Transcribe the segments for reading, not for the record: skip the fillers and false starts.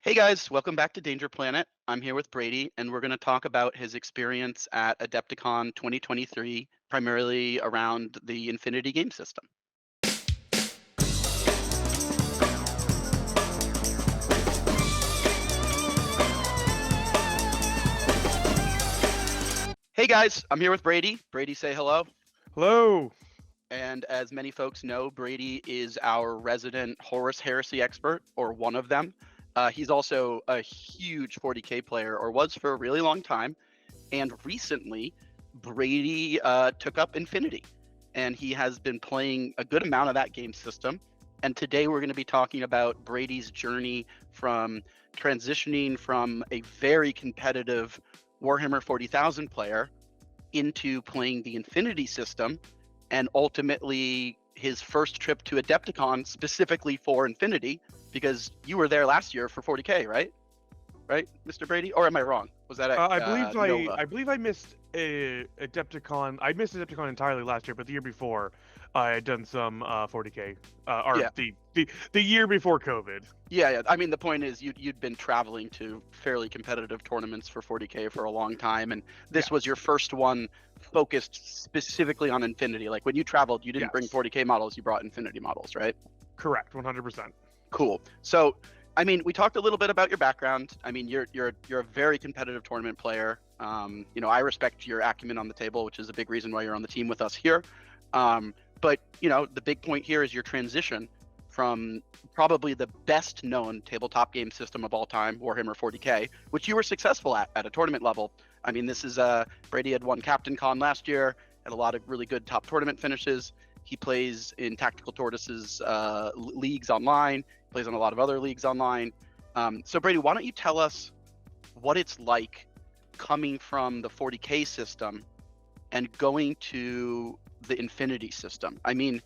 Hey guys, welcome back to Danger Planet. I'm here with Brady, and we're going to talk about his experience at Adepticon 2023, primarily around the Infinity game system. Hey guys, I'm here with Brady. Brady, say hello. Hello. And as many folks know, Brady is our resident Horus Heresy expert, or one of them. He's also a huge 40K player, or was for a really long time. And recently, Brady took up Infinity, and he has been playing a good amount of that game system. And today we're going to be talking about Brady's journey from transitioning from a very competitive Warhammer 40,000 player into playing the Infinity system, and ultimately his first trip to Adepticon specifically for Infinity, because you were there last year for 40K, right? Right, Mr. Brady? Or am I wrong? Was that I at believe I Nova? I believe I missed a Adepticon. I missed Adepticon entirely last year, but the year before I had done some 40k, or Yeah. the year before COVID. Yeah. I mean, the point is you'd been traveling to fairly competitive tournaments for 40K for a long time, and this was Yes. your first one focused specifically on Infinity. Like when you traveled, you didn't bring Yes. 40K models, you brought Infinity models, right? Correct. 100%. Cool. So, I mean, we talked a little bit about your background. I mean, you're a very competitive tournament player. I respect your acumen on the table, which is a big reason why you're on the team with us here. But the big point here is your transition from probably the best known tabletop game system of all time, Warhammer 40K, which you were successful at a tournament level. I mean, this is Brady had won Captain Con last year, had a lot of really good top tournament finishes. He plays in Tactical Tortoise's leagues online, plays on a lot of other leagues online. So Brady, why don't you tell us what it's like coming from the 40K system and going to the Infinity system? I mean,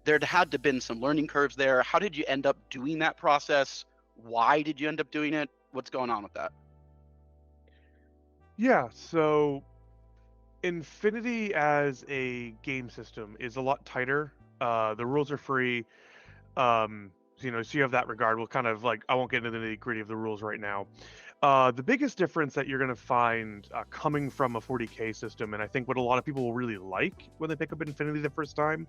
there had to have been some learning curves there. How did you end up doing that process? Why did you end up doing it? What's going on with that? Yeah. So Infinity as a game system is a lot tighter. The rules are free. So you have that regard. We'll kind of like I won't get into the nitty-gritty of the rules right now. The biggest difference that you're going to find coming from a 40k system, and I think what a lot of people will really like when they pick up Infinity the first time,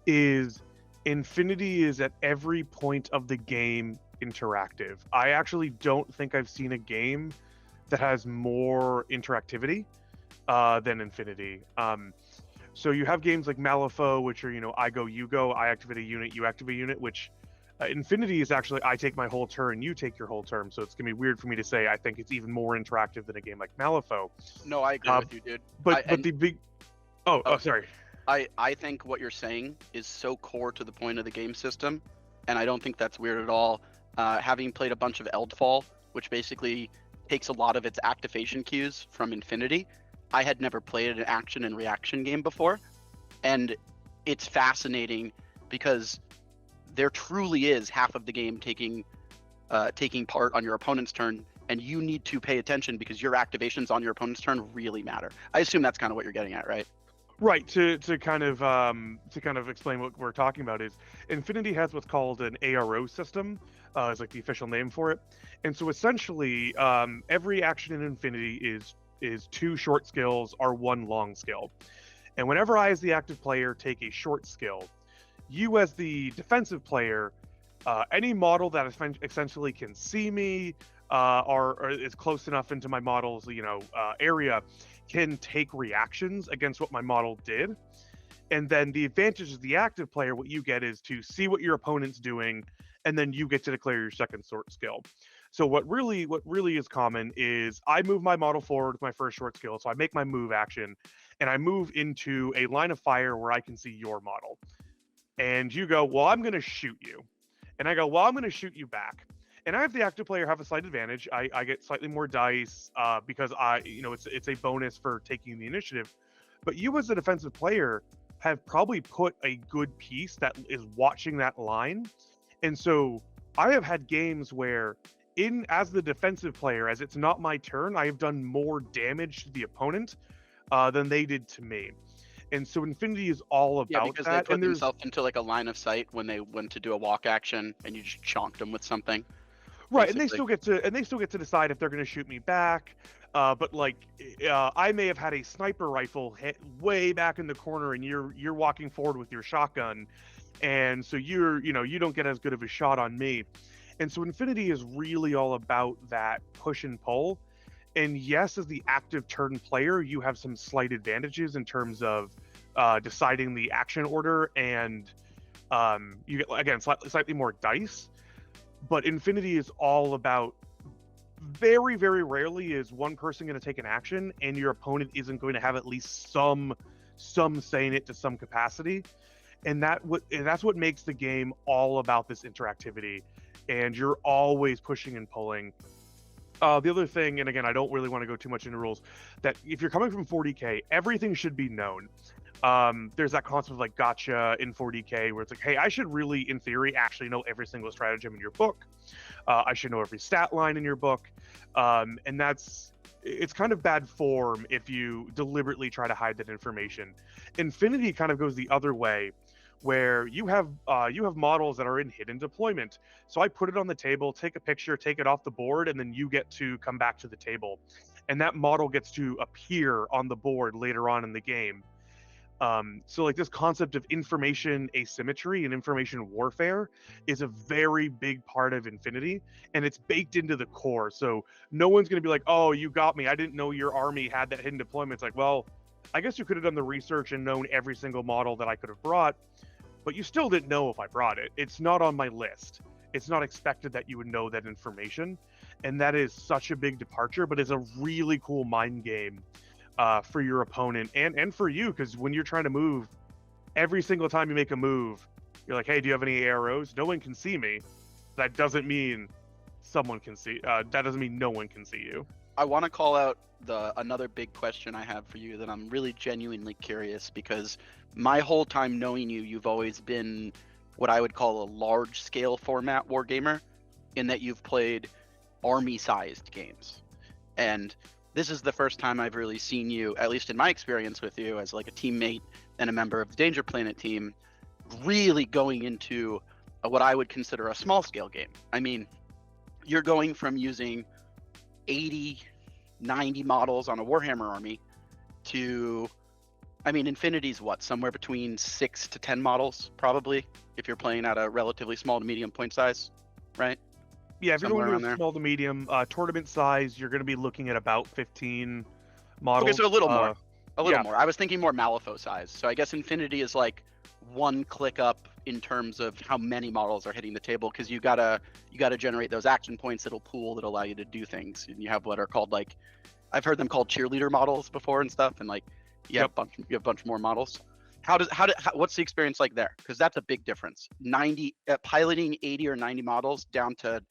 is Infinity is at every point of the game interactive. I actually don't think I've seen a game that has more interactivity than Infinity. So you have games like Malifaux, which are, I go, you go, I activate a unit, you activate a unit, which Infinity is actually I take my whole turn, you take your whole turn. So it's gonna be weird for me to say I think it's even more interactive than a game like Malifaux. No, I agree Uh, with you, dude. but I but and the big oh, oh, sorry. I think what you're saying is so core to the point of the game system, and I don't think that's weird at all. Having played a bunch of Eldfall, which basically takes a lot of its activation cues from Infinity, I had never played an action and reaction game before, and it's fascinating because there truly is half of the game taking part on your opponent's turn, and you need to pay attention because your activations on your opponent's turn really matter. I assume that's kind of what you're getting at, right? Right, to kind of explain what we're talking about is Infinity has what's called an ARO system, is like the official name for it. And so essentially, every action in Infinity is two short skills or one long skill. And whenever I, as the active player, take a short skill, you, as the defensive player, any model that essentially can see me or is close enough into my model's area can take reactions against what my model did. And then the advantage as the active player, what you get is to see what your opponent's doing, and then you get to declare your second short skill. So what really is common is I move my model forward with my first short skill. So I make my move action, and I move into a line of fire where I can see your model. And you go, well, I'm going to shoot you. And I go, well, I'm going to shoot you back. And I have the active player have a slight advantage. I get slightly more dice because it's a bonus for taking the initiative. But you, as a defensive player, have probably put a good piece that is watching that line. And so I have had games where, in as the defensive player, as it's not my turn, I have done more damage to the opponent than they did to me. And so Infinity is all Yeah, about because they that. put And there's themselves into like a line of sight when they went to do a walk action, and you just chonked them with something. Right, and basically. they still get to decide if they're going to shoot me back. But like, I may have had a sniper rifle hit way back in the corner, and you're walking forward with your shotgun, and so you don't get as good of a shot on me. And so Infinity is really all about that push and pull. And yes, as the active turn player, you have some slight advantages in terms of deciding the action order, and you get, again, slightly more dice. But Infinity is all about, very, very rarely is one person going to take an action and your opponent isn't going to have at least some say in it to some capacity. And that's what makes the game all about this interactivity. And you're always pushing and pulling. The other thing, and again, I don't really want to go too much into rules, that if you're coming from 40K, everything should be known. There's that concept of like gotcha in 40K where it's like, hey, I should really, in theory, actually know every single stratagem in your book. I should know every stat line in your book. And it's kind of bad form if you deliberately try to hide that information. Infinity kind of goes the other way, where you have models that are in hidden deployment. So I put it on the table, take a picture, take it off the board, and then you get to come back to the table. And that model gets to appear on the board later on in the game. So like this concept of information asymmetry and information warfare is a very big part of Infinity, and it's baked into the core. So no one's going to be like, oh, you got me, I didn't know your army had that hidden deployment. It's like, well, I guess you could have done the research and known every single model that I could have brought, but you still didn't know if I brought it. It's not on my list. It's not expected that you would know that information. And that is such a big departure, but it's a really cool mind game for your opponent and for you, because when you're trying to move, every single time you make a move, you're like, hey, do you have any arrows? No one can see me. That doesn't mean someone can see. That doesn't mean no one can see you. I want to call out another big question I have for you that I'm really genuinely curious, because my whole time knowing you, you've always been what I would call a large-scale format wargamer, in that you've played army-sized games. And this is the first time I've really seen you, at least in my experience with you, as like a teammate and a member of the Danger Planet team, really going into what I would consider a small-scale game. I mean, you're going from using 80, 90 models on a Warhammer army to, I mean, Infinity's what, somewhere between 6 to 10 models, probably, if you're playing at a relatively small to medium point size, right? Yeah, if you're Somewhere going around to there. small to medium, tournament size, you're going to be looking at about 15 models. Okay, so a little more. A little yeah. more. I was thinking more Malifaux size. So I guess Infinity is like one click up in terms of how many models are hitting the table, because you gotta generate those action points that'll pool that allow you to do things. And you have what are called, like, I've heard them called cheerleader models before and stuff, and like you have a bunch more models. What's the experience like there? Because that's a big difference. 90 piloting 80 or 90 models down to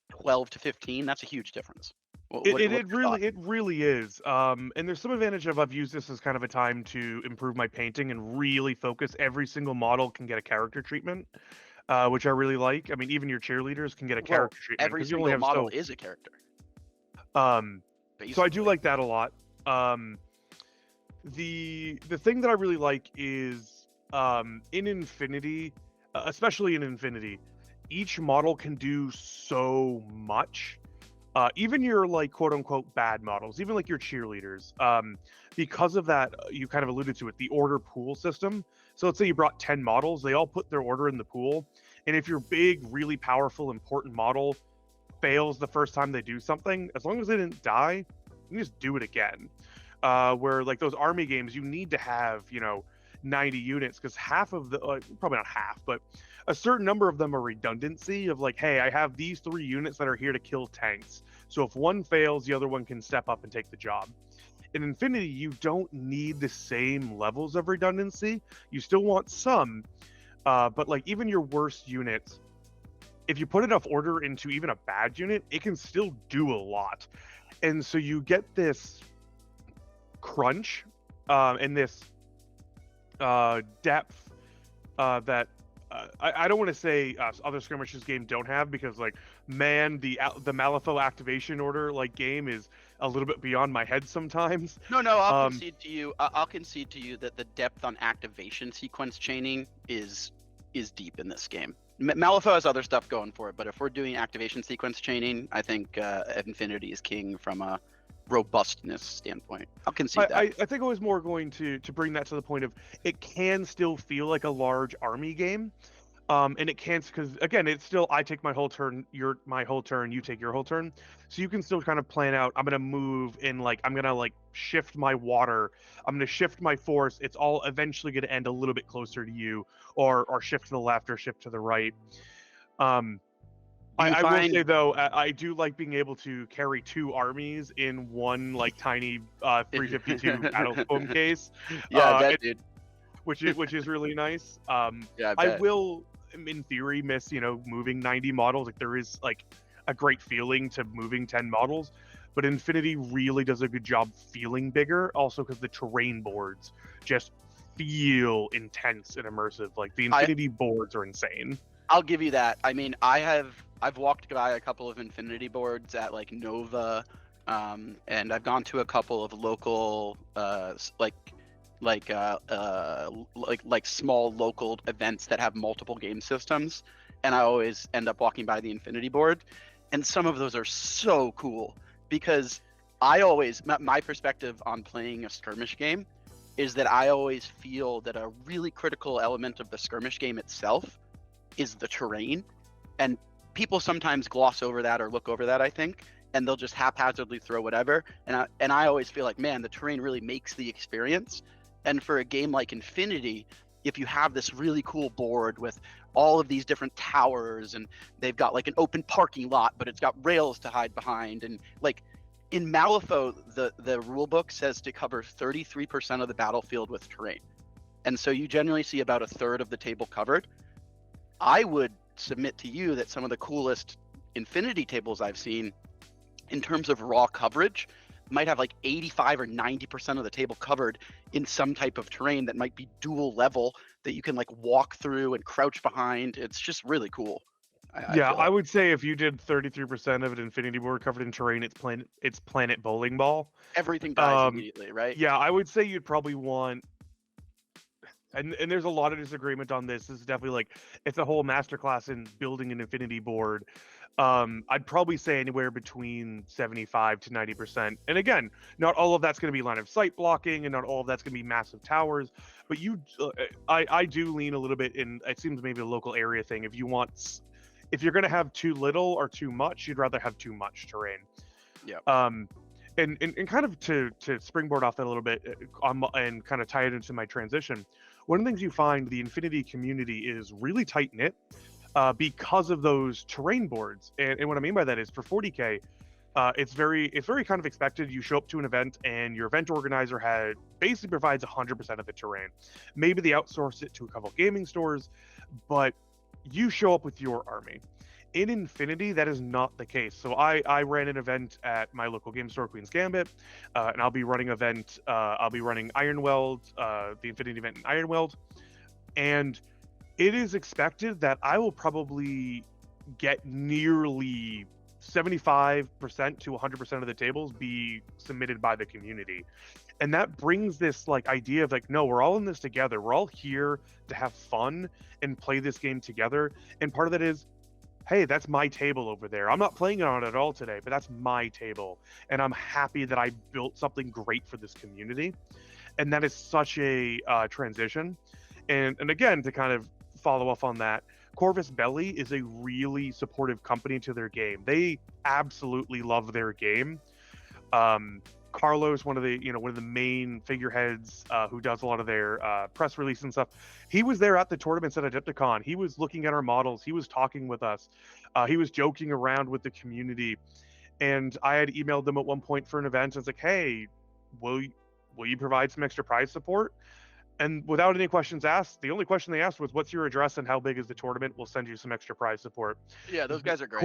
12 to 15. That's a huge difference. It really is. And there's some advantage of, I've used this as kind of a time to improve my painting and really focus. Every single model can get a character treatment, which I really like. I mean, even your cheerleaders can get a character treatment. Every single model is a character. So I do like that a lot. The thing that I really like is in Infinity, especially in Infinity, each model can do so much. Even your, like, quote unquote bad models, even like your cheerleaders, because of that, you kind of alluded to it, the order pool system. So let's say you brought 10 models, they all put their order in the pool. And if your big, really powerful, important model fails the first time they do something, as long as they didn't die, you can just do it again. Where like those army games, you need to have, 90 units, because half of the, probably not half, but a certain number of them are redundancy of like, hey, I have these 3 units that are here to kill tanks. So if one fails, the other one can step up and take the job. In Infinity, you don't need the same levels of redundancy. You still want some, but like even your worst units, if you put enough order into even a bad unit, it can still do a lot. And so you get this crunch and this depth that I don't want to say other skirmishes game don't have, because like, man, the Malifaux activation order like game is a little bit beyond my head sometimes. No, I'll concede to you. I'll concede to you that the depth on activation sequence chaining is deep in this game. Malifaux has other stuff going for it, but if we're doing activation sequence chaining, I think Infinity is king from a robustness standpoint. I'll concede that. I think I was more going to bring that to the point of it can still feel like a large army game. And it can't, because again, it's still I take my whole turn, my whole turn, you take your whole turn, so you can still kind of plan out. I'm gonna move in, like I'm gonna like shift my water, I'm gonna shift my force. It's all eventually gonna end a little bit closer to you, or shift to the left or shift to the right. I will say though, I do like being able to carry 2 armies in one like tiny 352 battle foam case. Yeah, that dude. Which is really nice. Yeah, I will, in theory, miss moving 90 models. Like there is like a great feeling to moving 10 models, but Infinity really does a good job feeling bigger. Also, because the terrain boards just feel intense and immersive. Like the Infinity boards are insane. I'll give you that. I mean, I've walked by a couple of Infinity boards at like Nova, and I've gone to a couple of local like small local events that have multiple game systems, and I always end up walking by the Infinity board, and some of those are so cool because my perspective on playing a skirmish game is that I always feel that a really critical element of the skirmish game itself is the terrain, and people sometimes gloss over that or look over that, I think, and they'll just haphazardly throw whatever, and I always feel like, man, the terrain really makes the experience. And for a game like Infinity, if you have this really cool board with all of these different towers, and they've got like an open parking lot, but it's got rails to hide behind, and like in Malifaux, the rule book says to cover 33% of the battlefield with terrain, and so you generally see about a third of the table covered. I would submit to you that some of the coolest Infinity tables I've seen in terms of raw coverage might have like 85 or 90% of the table covered in some type of terrain that might be dual level that you can like walk through and crouch behind. It's just really cool. I would say if you did 33% of an Infinity board covered in terrain, it's Planet Bowling Ball. Everything dies immediately, right? Yeah, I would say you'd probably want, and there's a lot of disagreement on this. This is definitely like, it's a whole masterclass in building an Infinity board. I'd probably say anywhere between 75 to 90%. And again, not all of that's going to be line of sight blocking, and not all of that's going to be massive towers. But I do lean a little bit in. It seems maybe a local area thing. If you're going to have too little or too much, you'd rather have too much terrain. Yeah. And kind of to springboard off that a little bit, and kind of tie it into my transition. One of the things you find, the Infinity community is really tight knit. Because of those terrain boards, and what I mean by that is for 40K, it's very kind of expected. You show up to an event, and your event organizer basically provides 100% of the terrain. Maybe they outsource it to a couple gaming stores, but you show up with your army. In Infinity, that is not the case. So I ran an event at my local game store, Queen's Gambit, and I'll be running Ironweld, the Infinity event in Ironweld, and it is expected that I will probably get nearly 75% to 100% of the tables be submitted by the community. And that brings this like idea of like, no, we're all in this together. We're all here to have fun and play this game together. And part of that is, hey, that's my table over there. I'm not playing on it at all today, but that's my table. And I'm happy that I built something great for this community. And that is such a transition. And again, to kind of follow up on that, Corvus Belli is a really supportive company to their game. They absolutely love their game. Carlos, one of the main figureheads who does a lot of their press release and stuff, he was there at the tournaments at Adepticon. He was looking at our models. He was talking with us. He was joking around with the community. And I had emailed them at one point for an event. I was like, hey, will you provide some extra prize support? And without any questions asked, the only question they asked was, what's your address and how big is the tournament? We'll send you some extra prize support. Yeah, those guys are great.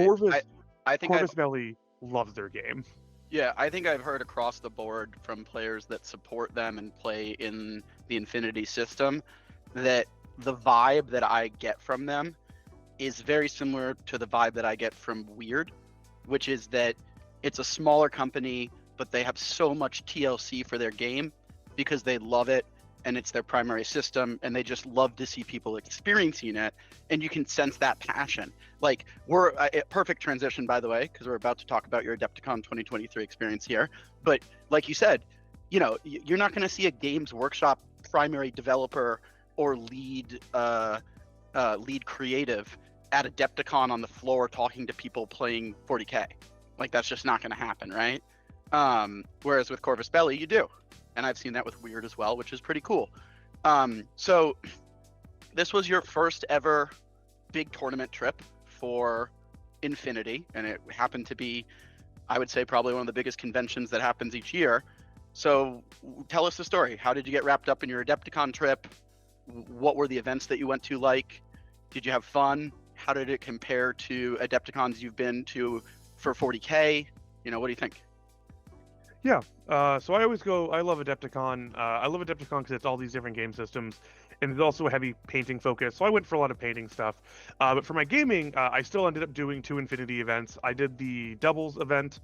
I think Corvus Belli loves their game. Yeah, I think I've heard across the board from players that support them and play in the Infinity system that the vibe that I get from them is very similar to the vibe that I get from Weird, which is that it's a smaller company, but they have so much TLC for their game because they love it. and it's their primary system, and they just love to see people experiencing it, and you can sense that passion. Like, we're perfect transition, by the way, because we're about to talk about your Adepticon 2023 experience here. But like you said, you know, you're not going to see a Games Workshop primary developer or lead creative at Adepticon on the floor talking to people playing 40K. Like, that's just not going to happen, right? Whereas with Corvus Belli, you do. And I've seen that with Weird as well, which is pretty cool. So this was your first ever big tournament trip for Infinity, and it happened to be, I would say, probably one of the biggest conventions that happens each year. So tell us the story. How did you get wrapped up in your Adepticon trip? What were the events that you went to like? Did you have fun? How did it compare to Adepticons you've been to for 40K? You know, what do you think? Yeah, so I love Adepticon. I love Adepticon because it's all these different game systems, and it's also a heavy painting focus, so I went for a lot of painting stuff. But for my gaming, I still ended up doing 2 Infinity events. I did the doubles event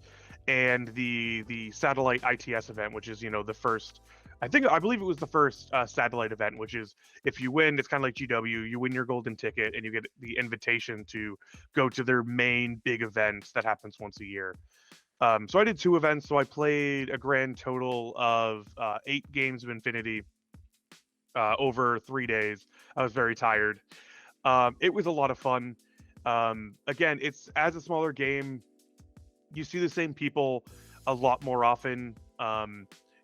and the satellite ITS event, which is, you know, the first, I believe it was the first satellite event, which is, if you win, it's kind of like GW, you win your golden ticket and you get the invitation to go to their main big event that happens once a year. So I did 2 events. So I played a grand total of 8 games of Infinity over 3 days. I was very tired. It was a lot of fun. Again, it's, as a smaller game, you see the same people a lot more often.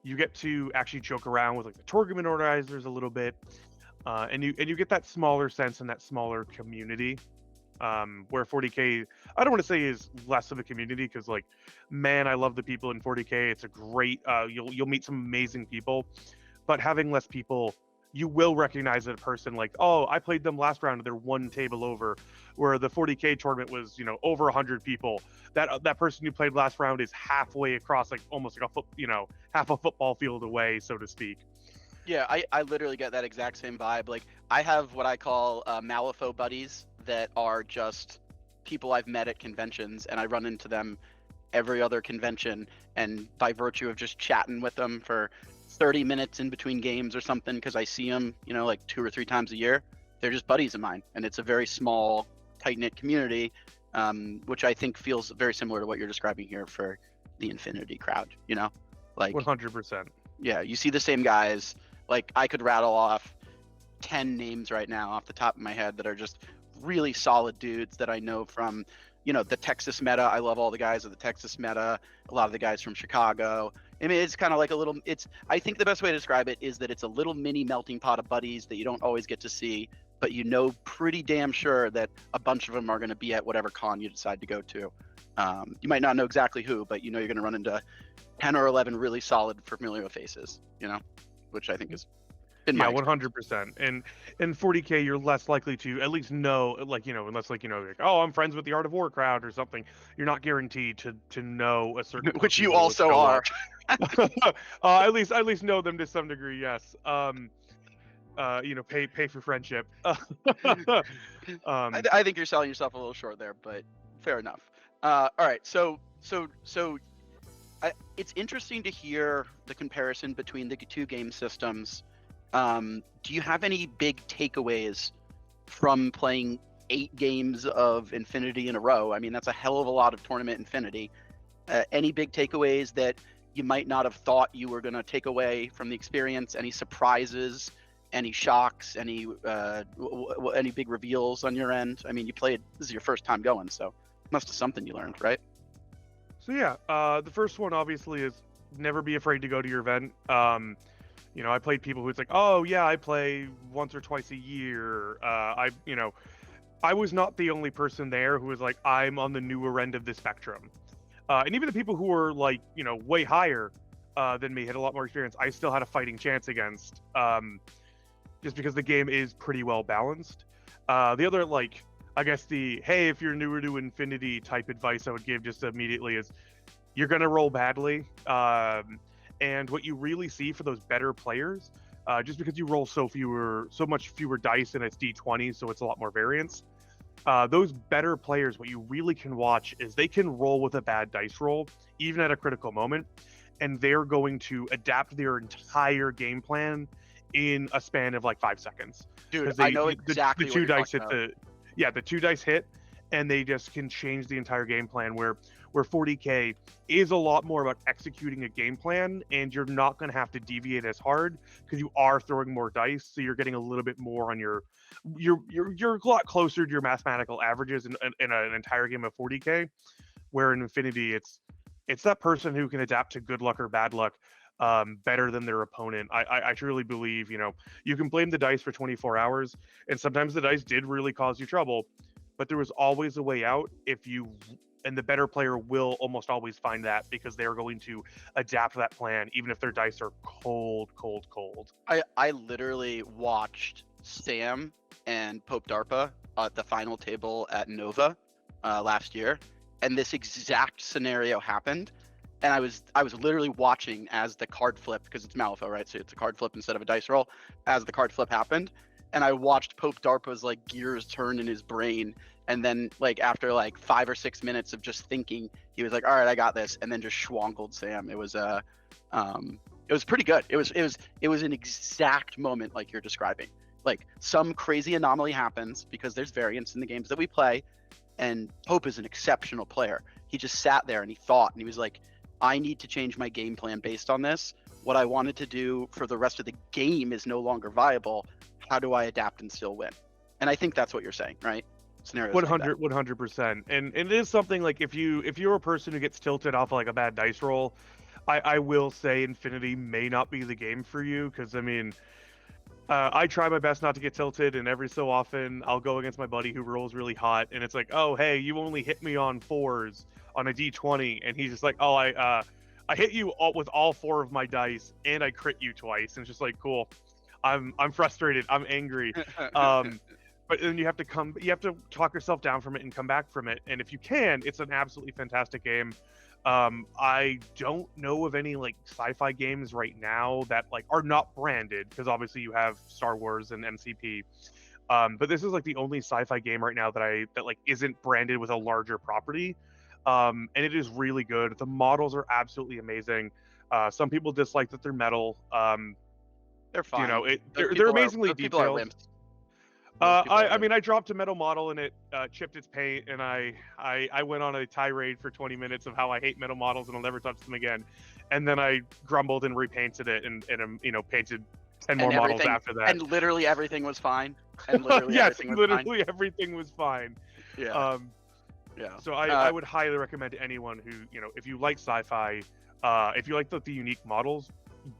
You get to actually joke around with like the tournament organizers a little bit, and you get that smaller sense and that smaller community. Where 40K, I don't want to say is less of a community, because, like, man, I love the people in 40K. It's a great, you'll meet some amazing people, but having less people, you will recognize a person like, oh, I played them last round and they're 1 table over. Where the 40K tournament was, you know, over 100 people. That person you played last round is halfway across, like almost like half a football field away, so to speak. Yeah, I literally get that exact same vibe. Like, I have what I call Malifaux buddies that are just people I've met at conventions, and I run into them every other convention, and by virtue of just chatting with them for 30 minutes in between games or something, because I see them, you know, like 2 or 3 times a year, they're just buddies of mine, and it's a very small, tight-knit community, which I think feels very similar to what you're describing here for the Infinity crowd, you know? Like, 100%. Yeah, you see the same guys. Like, I could rattle off 10 names right now off the top of my head that are just really solid dudes that I know from, you know, the Texas meta. I love all the guys of the Texas meta, a lot of the guys from Chicago. I mean, it's kind of like a little, I think the best way to describe it is that it's a little mini melting pot of buddies that you don't always get to see, but you know pretty damn sure that a bunch of them are going to be at whatever con you decide to go to. You might not know exactly who, but you know you're going to run into 10 or 11 really solid familiar faces, you know, which I think is in my 100%. And in 40K, you're less likely to at least know, like, you know, unless, like, you know, like, oh, I'm friends with the Art of War crowd or something. You're not guaranteed to know a certain which you person will also show are. at least know them to some degree, yes. You know, pay for friendship. I think you're selling yourself a little short there, but fair enough. All right, so it's interesting to hear the comparison between the 2 game systems. Do you have any big takeaways from playing 8 games of Infinity in a row? I mean, that's a hell of a lot of tournament Infinity. Any big takeaways that you might not have thought you were going to take away from the experience? Any surprises? Any shocks? Any big reveals on your end? I mean, this is your first time going, so must have something you learned, right? So yeah, the first one obviously is never be afraid to go to your event. You know, I played people who it's like, oh yeah, I play once or twice a year. I was not the only person there who was like, I'm on the newer end of the spectrum. And even the people who were, like, you know, way higher than me, had a lot more experience, I still had a fighting chance against, just because the game is pretty well balanced. The other, like, I guess hey, if you're newer to Infinity type advice I would give just immediately is, you're going to roll badly. And what you really see for those better players, just because you roll so much fewer dice and it's D20, so it's a lot more variance. Those better players, what you really can watch is they can roll with a bad dice roll, even at a critical moment, and they're going to adapt their entire game plan in a span of like 5 seconds. Dude, I know exactly the what two you're dice talking hit the two dice hit, and they just can change the entire game plan. Where 40K is a lot more about executing a game plan, and you're not going to have to deviate as hard because you are throwing more dice, so you're getting a little bit more on you're a lot closer to your mathematical averages in an entire game of 40K. Where in Infinity, it's that person who can adapt to good luck or bad luck better than their opponent. I truly believe, you can blame the dice for 24 hours, and sometimes the dice did really cause you trouble, but there was always a way out and the better player will almost always find that because they're going to adapt that plan, even if their dice are cold. I literally watched Sam and Pope DARPA at the final table at Nova last year, and this exact scenario happened. And I was literally watching as the card flip, because it's Malifaux, right? So it's a card flip instead of a dice roll, as the card flip happened. And I watched Pope DARPA's like gears turn in his brain. And then like after like 5 or 6 minutes of just thinking, he was like, all right, I got this. And then just schwonkled Sam. It was pretty good. It was an exact moment like you're describing. Like some crazy anomaly happens because there's variance in the games that we play. And Pope is an exceptional player. He just sat there and he thought, and he was like, I need to change my game plan based on this. What I wanted to do for the rest of the game is no longer viable. How do I adapt and still win? And I think that's what you're saying, right? Scenarios 100%. And it is something like if you're a person who gets tilted off like a bad dice roll, I will say Infinity may not be the game for you, because I mean, I try my best not to get tilted, and every so often I'll go against my buddy who rolls really hot, and it's like, oh hey, you only hit me on 4s on a d20, and he's just like, oh I hit you with all 4 of my dice, and I crit you twice, and it's just like, cool. I'm frustrated. I'm angry. But then you have to talk yourself down from it and come back from it. And if you can, it's an absolutely fantastic game. I don't know of any like sci-fi games right now that like are not branded, because obviously you have Star Wars and MCP. But this is like the only sci-fi game right now that like isn't branded with a larger property. And it is really good. The models are absolutely amazing. Some people dislike that they're metal. They're fine. They're amazingly people are detailed. wimps. I mean, I dropped a metal model and it chipped its paint, and I went on a tirade for 20 minutes of how I hate metal models and I'll never touch them again. And then I grumbled and repainted it and painted 10 more models after that. And literally everything was fine. And literally everything was fine. Yeah. Yeah. So I would highly recommend to anyone who, if you like sci-fi, if you like the unique models,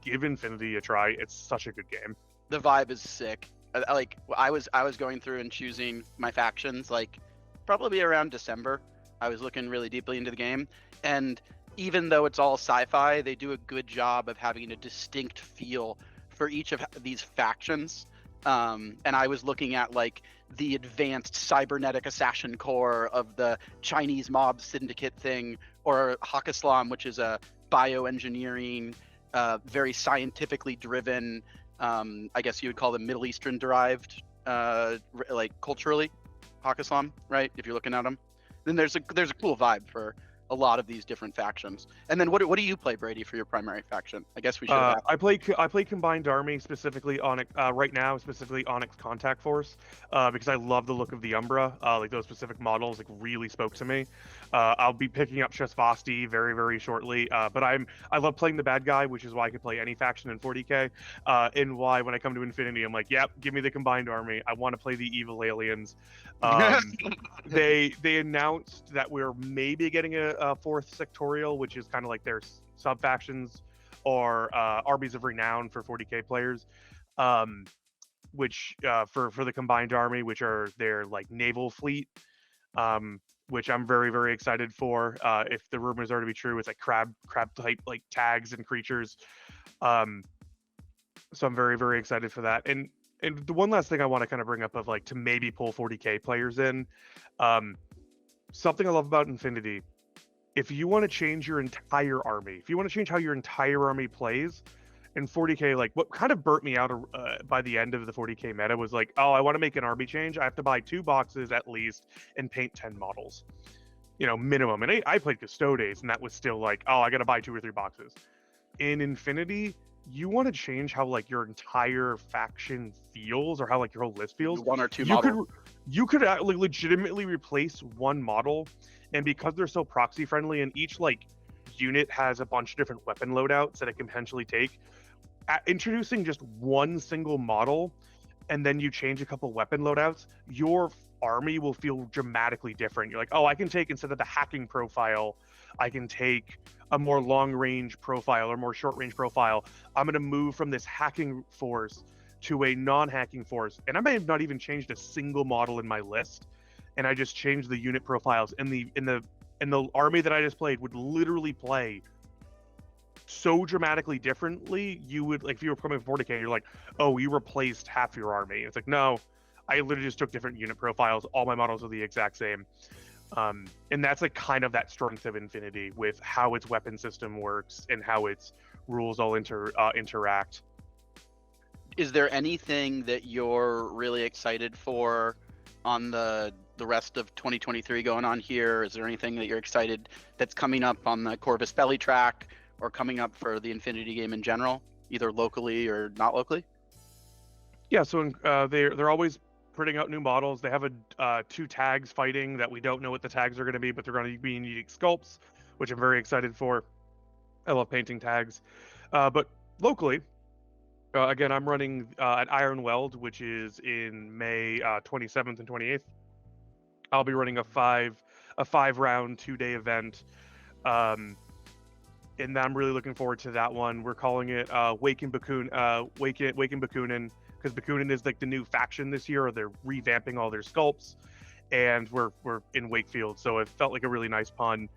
give Infinity a try. It's such a good game. The vibe is sick. Like I was going through and choosing my factions like probably around December. I was looking really deeply into the game, and even though it's all sci-fi, they do a good job of having a distinct feel for each of these factions. And I was looking at like the advanced cybernetic assassin corps of the Chinese mob syndicate thing, or Hakislam, which is a bioengineering, very scientifically driven, I guess you would call them Middle Eastern derived, like culturally, Hakislam, right? If you're looking at them, then there's a cool vibe for a lot of these different factions. And then what do you play, Brady, for your primary faction? I guess we should. I play Combined Army, specifically Onyx right now, specifically Onyx Contact Force, because I love the look of the Umbra. Like those specific models, like really spoke to me. I'll be picking up Shasvasti very, very shortly. But I love playing the bad guy, which is why I could play any faction in 40K. And why when I come to Infinity, I'm like, yep, give me the Combined Army. I want to play the evil aliens. They announced that we're maybe getting a fourth sectorial, which is kind of like their sub factions or armies of renown for 40K players, which for the Combined Army, which are their like naval fleet, which I'm very, very excited for. If the rumors are to be true, it's like crab type like tags and creatures. So I'm very, very excited for that. And the one last thing I want to kind of bring up of like to maybe pull 40K players in, something I love about Infinity. If you want to change your entire army, if you want to change how your entire army plays in 40K, like what kind of burnt me out by the end of the 40K meta was like, oh, I want to make an army change. I have to buy 2 boxes at least and paint 10 models, minimum. And I played Custodes, and that was still like, oh, I got to buy 2 or 3 boxes. In Infinity, you want to change how like your entire faction feels or how like your whole list feels, One or two you could models. you could like legitimately replace one model, and because they're so proxy friendly and each like unit has a bunch of different weapon loadouts that it can potentially take, introducing just one single model and then you change a couple weapon loadouts, your army will feel dramatically different. You're like, oh, I can take, instead of the hacking profile, I can take a more long range profile or more short range profile. I'm going to move from this hacking force to a non-hacking force, and I may have not even changed a single model in my list, and I just changed the unit profiles, and the army that I just played would literally play so dramatically differently. You would, like, if you were coming from 40k, you're like, oh, you replaced half your army. It's like, no, I literally just took different unit profiles. All my models are the exact same. And that's like kind of that strength of Infinity with how its weapon system works and how its rules all interact. Is there anything that you're really excited for on the rest of 2023 going on here? Is there anything that you're excited that's coming up on the Corvus Belli track or coming up for the Infinity game in general, either locally or not locally? Yeah, so they're always putting out new models. They have two tags fighting that we don't know what the tags are going to be, but they're going to be unique sculpts, which I'm very excited for. I love painting tags. But locally, again, I'm running at Iron Weld, which is in May 27th and 28th. I'll be running a five round 2-day event. And I'm really looking forward to that one. We're calling it Waken Bakunin, because Bakunin is like the new faction this year. Or they're revamping all their sculpts, and we're in Wakefield, so it felt like a really nice pun.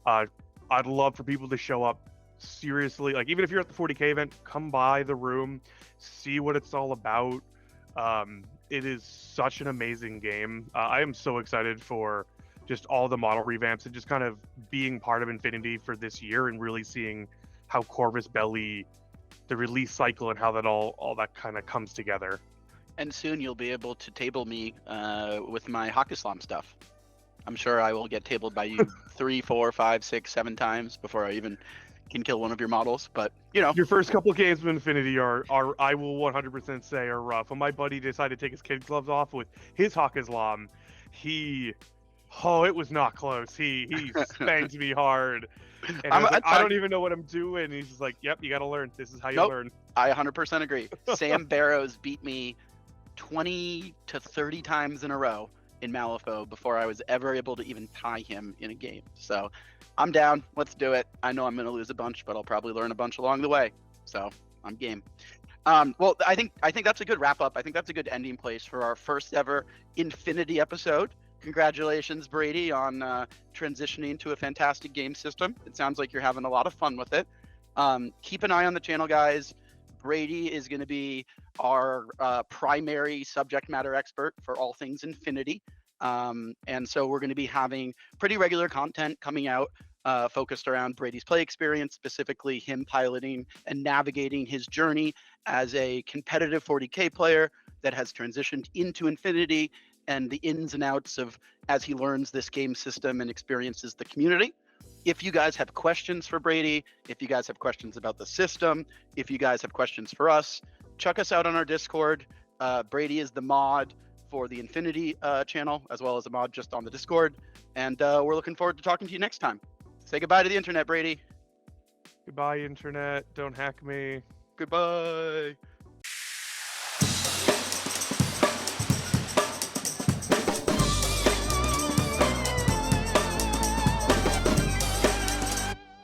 I'd love for people to show up. Seriously, like, even if you're at the 40k event, come by the room, see what it's all about. It is such an amazing game. I am so excited for just all the model revamps and just kind of being part of Infinity for this year and really seeing how Corvus Belli, the release cycle, and how that all that kind of comes together. And soon you'll be able to table me with my Hakkislam stuff. I'm sure I will get tabled by you 3, 4, 5, 6, 7 times before I even can kill one of your models. But, you know, your first couple of games of Infinity are I will 100% say are rough. When my buddy decided to take his kid gloves off with his Hakkislam, it was not close. He spanked me hard. And I don't even know what I'm doing. And he's just like, yep, you got to learn. This is how you learn. I 100% agree. Sam Barrows beat me 20 to 30 times in a row in Malifaux before I was ever able to even tie him in a game. So I'm down. Let's do it. I know I'm going to lose a bunch, but I'll probably learn a bunch along the way. So I'm game. Well, I think that's a good wrap up. I think that's a good ending place for our first ever Infinity episode. Congratulations, Brady, on transitioning to a fantastic game system. It sounds like you're having a lot of fun with it. Keep an eye on the channel, guys. Brady is going to be our primary subject matter expert for all things Infinity. And so we're going to be having pretty regular content coming out focused around Brady's play experience, specifically him piloting and navigating his journey as a competitive 40K player that has transitioned into Infinity, and the ins and outs of as he learns this game system and experiences the community. If you guys have questions for Brady, if you guys have questions about the system, if you guys have questions for us, check us out on our Discord. Brady is the mod for the Infinity channel, as well as a mod just on the Discord. And we're looking forward to talking to you next time. Say goodbye to the internet, Brady. Goodbye, internet. Don't hack me. Goodbye.